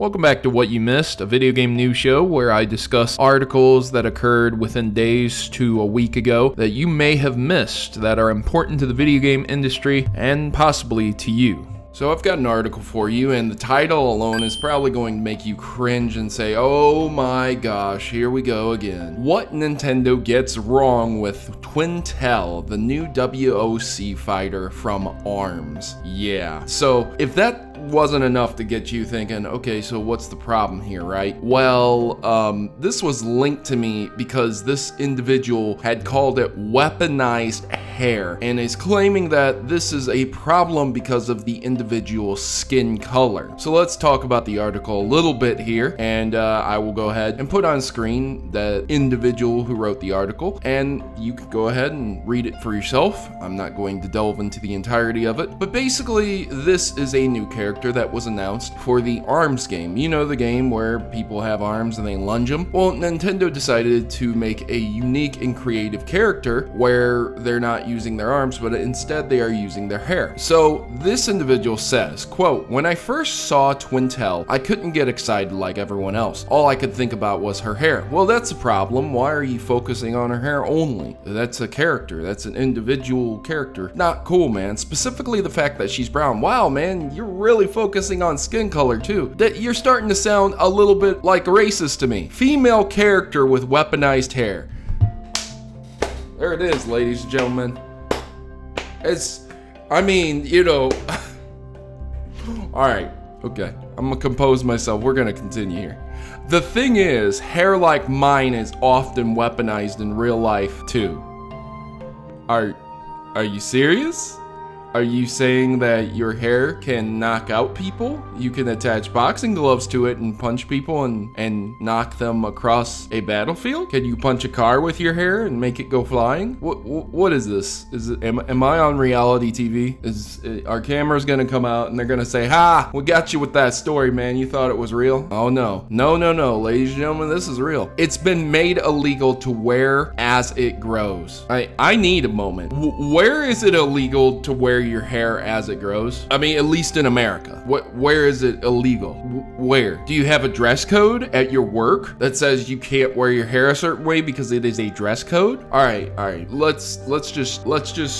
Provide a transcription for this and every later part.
Welcome back to What You Missed, a video game news show where I discuss articles that occurred within days to a week ago that you may have missed that are important to the video game industry and possibly to you. So I've got an article for you, and the title alone is probably going to make you cringe and say, oh my gosh, here we go again. What Nintendo gets wrong with Twintel, the new WOC fighter from ARMS. Yeah, so if that wasn't enough to get you thinking, okay, so what's the problem here, right? Well, this was linked to me because this individual had called it weaponized hair and is claiming that this is a problem because of the individual's skin color. So let's talk about the article a little bit here, and I will go ahead and put on screen the individual who wrote the article, and you can go ahead and read it for yourself. I'm not going to delve into the entirety of it, but basically this is a new character that was announced for the ARMS game. You know, the game where people have arms and they lunge them? Well, Nintendo decided to make a unique and creative character where they're not using their arms, but instead they are using their hair. So this individual says, quote, "When I first saw Twintel, I couldn't get excited like everyone else. All I could think about was her hair." Well, that's a problem. Why are you focusing on her hair only? That's a character. That's an individual character. Not cool, man. Specifically the fact that she's brown. Wow, man, you're really focusing on skin color too. That you're starting to sound a little bit like racist to me. Female character with weaponized hair. There it is, ladies and gentlemen. I mean, you know. Alright, okay. I'm gonna compose myself. We're gonna continue here. The thing is, hair like mine is often weaponized in real life too. Are you serious? Are you saying that your hair can knock out people? You can attach boxing gloves to it and punch people and knock them across a battlefield? Can you punch a car with your hair and make it go flying? What is this? Am I on reality TV? Is our cameras gonna come out and they're gonna say, "Ha, we got you with that story, man. You thought it was real?" Oh no. No, ladies and gentlemen, this is real. It's been made illegal to wear as it grows. I need a moment. Where is it illegal to wear your hair as it grows? I mean, at least in America. Where is it illegal? Where? Do you have a dress code at your work that says you can't wear your hair a certain way because it is a dress code? All right. Let's just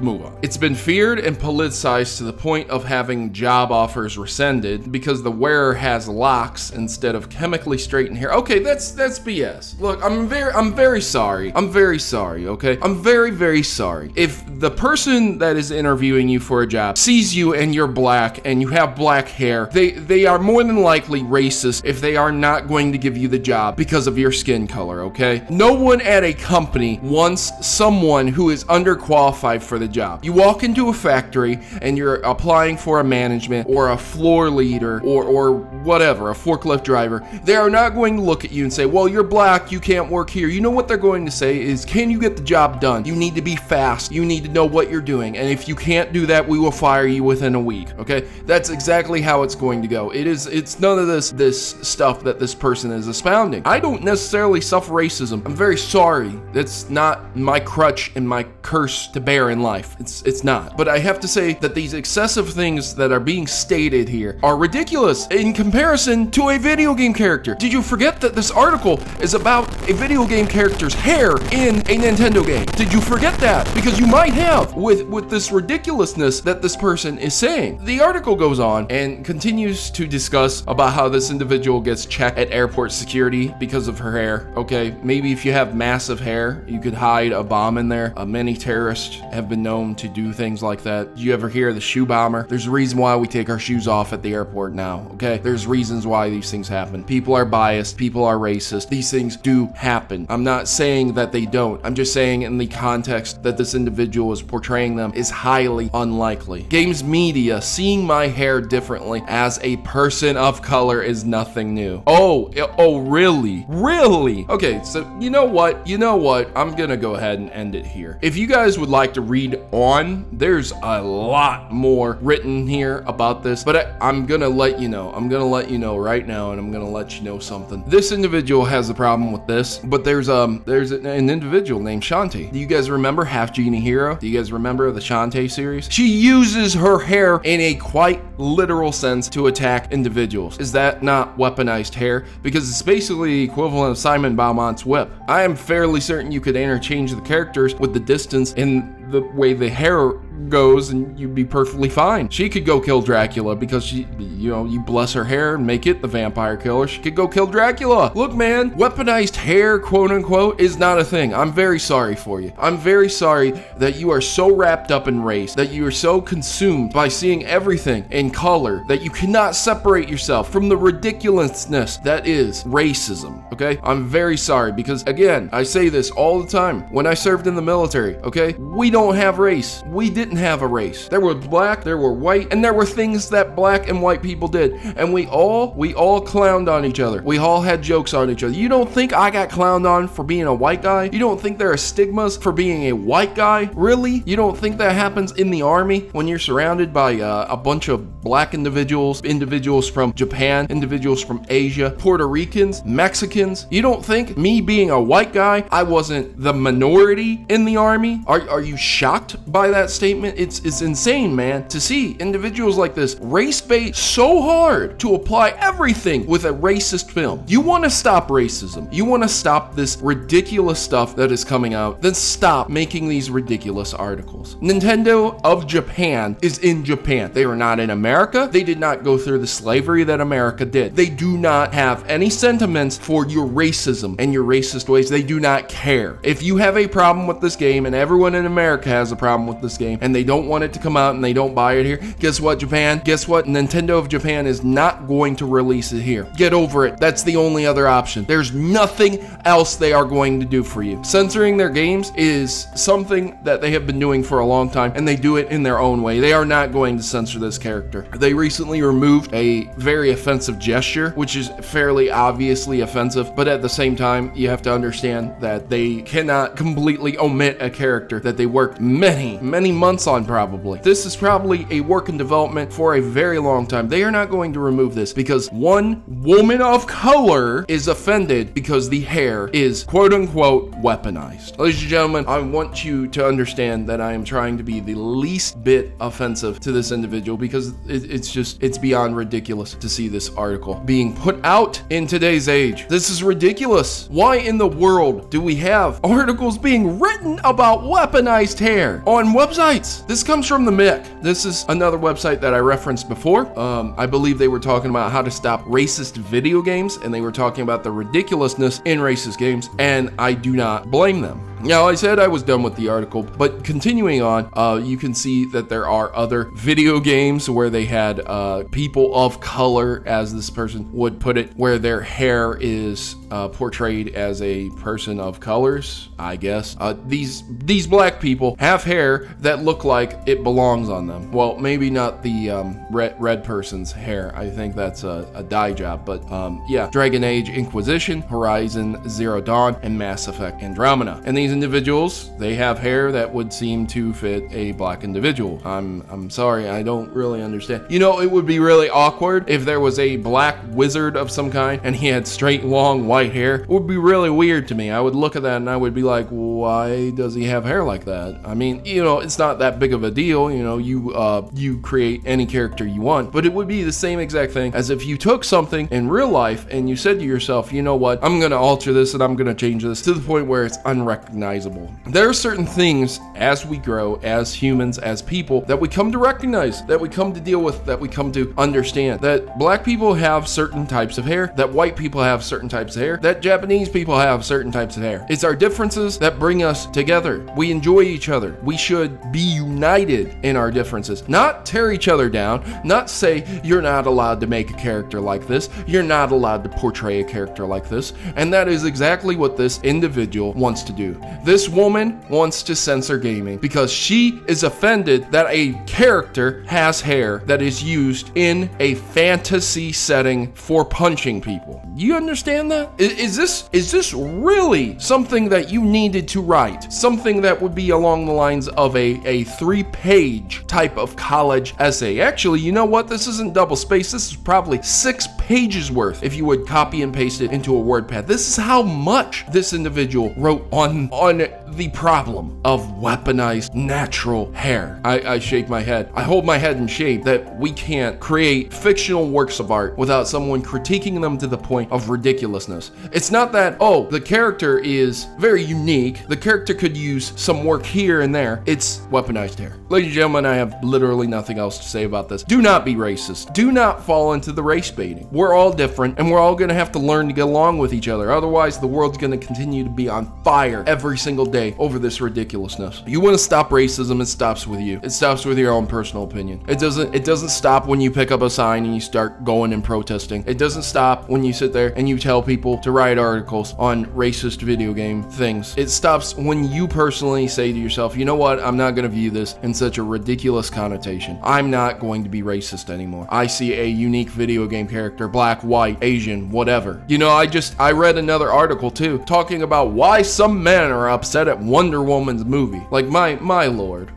move on. It's been feared and politicized to the point of having job offers rescinded because the wearer has locks instead of chemically straightened hair. Okay, that's BS. Look, I'm very sorry. I'm very sorry, okay? I'm very sorry. If the person that is interviewing you for a job sees you and you're black and you have black hair, they are more than likely racist if they are not going to give you the job because of your skin color, okay? No one at a company wants someone who is underqualified for the job. You walk into a factory and you're applying for a management or a floor leader or whatever, a forklift driver. They are not going to look at you and say, "Well, you're black, you can't work here." You know what they're going to say is, "Can you get the job done? You need to be fast. You need to know what you're doing. And if you can't do that, we will fire you within a week." Okay, that's exactly how it's going to go. It's none of this stuff that this person is expounding. I don't necessarily suffer racism. I'm very sorry. That's not my crutch and my curse to bear in life. It's not. But I have to say that these excessive things that are being stated here are ridiculous in comparison to a video game character. Did you forget that this article is about a video game character's hair in a Nintendo game? Did you forget that? Because you might have with this ridiculousness that this person is saying. The article goes on and continues to discuss about how this individual gets checked at airport security because of her hair. Okay, maybe if you have massive hair, you could hide a bomb in there. Many terrorists have been known to do things like that. Do you ever hear of the shoe bomber? There's a reason why we take our shoes off at the airport now, okay? There's reasons why these things happen. People are biased, people are racist. These things do happen. I'm not saying that they don't. I'm just saying in the context that this individual is portraying them is highly unlikely. Games media seeing my hair differently as a person of color is nothing new. Oh, really? Really? Okay, so you know what? I'm gonna go ahead and end it here. If you guys would like to read on, there's a lot more written here about this, but I'm gonna let you know. I'm gonna let you know right now, and I'm gonna let you know something. This individual has a problem with this, but there's an individual named Shantae. Do you guys remember Half Genie Hero? Do you guys remember the Shantae series? She She uses her hair in a quite literal sense to attack individuals. Is that not weaponized hair? Because it's basically the equivalent of Simon Beaumont's whip. I am fairly certain you could interchange the characters with the distance in the way the hair goes and you'd be perfectly fine. She could go kill Dracula because she, you bless her hair and make it the vampire killer. She could go kill Dracula. Look, man, weaponized hair, quote unquote, is not a thing. I'm very sorry for you. I'm very sorry that you are so wrapped up in race, that you are so consumed by seeing everything in color, that you cannot separate yourself from the ridiculousness that is racism, okay? I'm very sorry because, again, I say this all the time. When I served in the military, okay, we don't have race. We didn't have a race. There were black, there were white, and there were things that black and white people did. And we all clowned on each other. We all had jokes on each other. You don't think I got clowned on for being a white guy? You don't think there are stigmas for being a white guy? Really? You don't think that happens in the army when you're surrounded by a bunch of black individuals from Japan, individuals from Asia, Puerto Ricans, Mexicans? You don't think me being a white guy, I wasn't the minority in the army? Are you shocked by that statement? It's insane, man, to see individuals like this race bait so hard to apply everything with a racist film. You want to stop racism. You want to stop this ridiculous stuff that is coming out. Then stop making these ridiculous articles. Nintendo of Japan is in Japan. They are not in America. They did not go through the slavery that America did. They do not have any sentiments for your racism and your racist ways. They do not care. If you have a problem with this game, and everyone in America has a problem with this game, and they don't want it to come out and they don't buy it here, guess what, Japan? Guess what? Nintendo of Japan is not going to release it here. Get over it. That's the only other option. There's nothing else they are going to do for you. Censoring their games is something that they have been doing for a long time, and they do it in their own way. They are not going to censor this character. They recently removed a very offensive gesture, which is fairly obviously offensive, but at the same time, you have to understand that they cannot completely omit a character that they worked many months on probably. This is probably a work in development for a very long time. They are not going to remove this because one woman of color is offended because the hair is quote unquote weaponized. Ladies and gentlemen, I want you to understand that I am trying to be the least bit offensive to this individual because it's beyond ridiculous to see this article being put out in today's age. This is ridiculous. Why in the world do we have articles being written about weaponized hair on websites? This comes from the MIC. This is another website that I referenced before. I believe they were talking about how to stop racist video games, and they were talking about the ridiculousness in racist games, and I do not blame them. Now, I said I was done with the article, but continuing on, you can see that there are other video games where they had people of color, as this person would put it, where their hair is portrayed as a person of colors, I guess. These black people have hair that look like it belongs on them. Well, maybe not the red person's hair. I think that's a dye job, but yeah. Dragon Age Inquisition, Horizon Zero Dawn, and Mass Effect Andromeda. And these individuals, they have hair that would seem to fit a black individual. I'm sorry, I don't really understand. You know, it would be really awkward if there was a black wizard of some kind and he had straight, long, white hair. It would be really weird to me. I would look at that and I would be like, why does he have hair like that? I mean, you know, it's not that big of a deal. You know, you create any character you want, but it would be the same exact thing as if you took something in real life and you said to yourself, you know what, I'm gonna alter this and I'm gonna change this to the point where it's unrecognizable. There are certain things as we grow, as humans, as people, that we come to recognize, that we come to deal with, that we come to understand. That black people have certain types of hair, that white people have certain types of hair, that Japanese people have certain types of hair. It's our differences that bring us together. We enjoy each other. We should be united in our differences, not tear each other down, not say you're not allowed to make a character like this, you're not allowed to portray a character like this. And that is exactly what this individual wants to do. This woman wants to censor gaming because she is offended that a character has hair that is used in a fantasy setting for punching people. You understand that? Is this really something that you needed to write? Something that would be along the lines of a 3-page type of college essay. Actually, you know what? This isn't double space. This is probably 6 pages worth if you would copy and paste it into a WordPad. This is how much this individual wrote on the problem of weaponized natural hair. I shake my head. I hold my head in shame that we can't create fictional works of art without someone critiquing them to the point of ridiculousness. It's not that, oh, the character is very unique. The character could use some work here and there. It's weaponized hair. Ladies and gentlemen, I have literally nothing else to say about this. Do not be racist. Do not fall into the race baiting. We're all different, and we're all gonna have to learn to get along with each other. Otherwise, the world's gonna continue to be on fire every single day over this ridiculousness. You wanna stop racism, it stops with you. It stops with your own personal opinion. It doesn't stop when you pick up a sign and you start going and protesting. It doesn't stop when you sit there and you tell people to write articles on racist video game things. It stops when you personally say to yourself, you know what, I'm not gonna view this in such a ridiculous connotation. I'm not going to be racist anymore. I see a unique video game character, black, white, Asian, whatever. You know, I read another article too, talking about why some men are upset at Wonder Woman's movie. Like, my lord,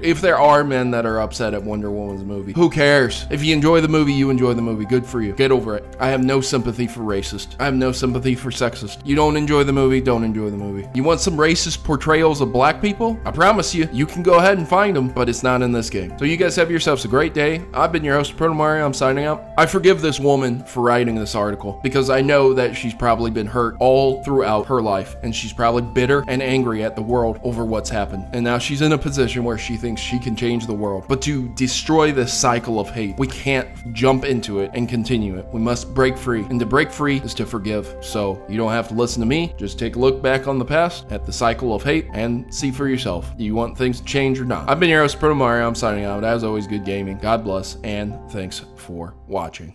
if there are men that are upset at Wonder Woman's movie, who cares? If you enjoy the movie, you enjoy the movie. Good for you. Get over it. I have no sympathy for racist. I have no sympathy for sexist. You don't enjoy the movie, don't enjoy the movie. You want some racist portrayals of black people? I promise you, you can go ahead and find them, but it's not in this game. So you guys have yourselves a great day. I've been your host, Protomario. I'm signing out. I forgive this woman for writing this article because I know that she's probably been hurt all throughout her life, and she's probably bitter and angry at the world over what's happened. And now she's in a position where she thinks she can change the world. But to destroy this cycle of hate, we can't jump into it and continue it. We must break free. And to break free is to forgive. So you don't have to listen to me. Just take a look back on the past at the cycle of hate and see for yourself. Do you want things to change or not? I've been your host, Protomario. I'm signing out. As always, good gaming. God bless, and thanks for watching.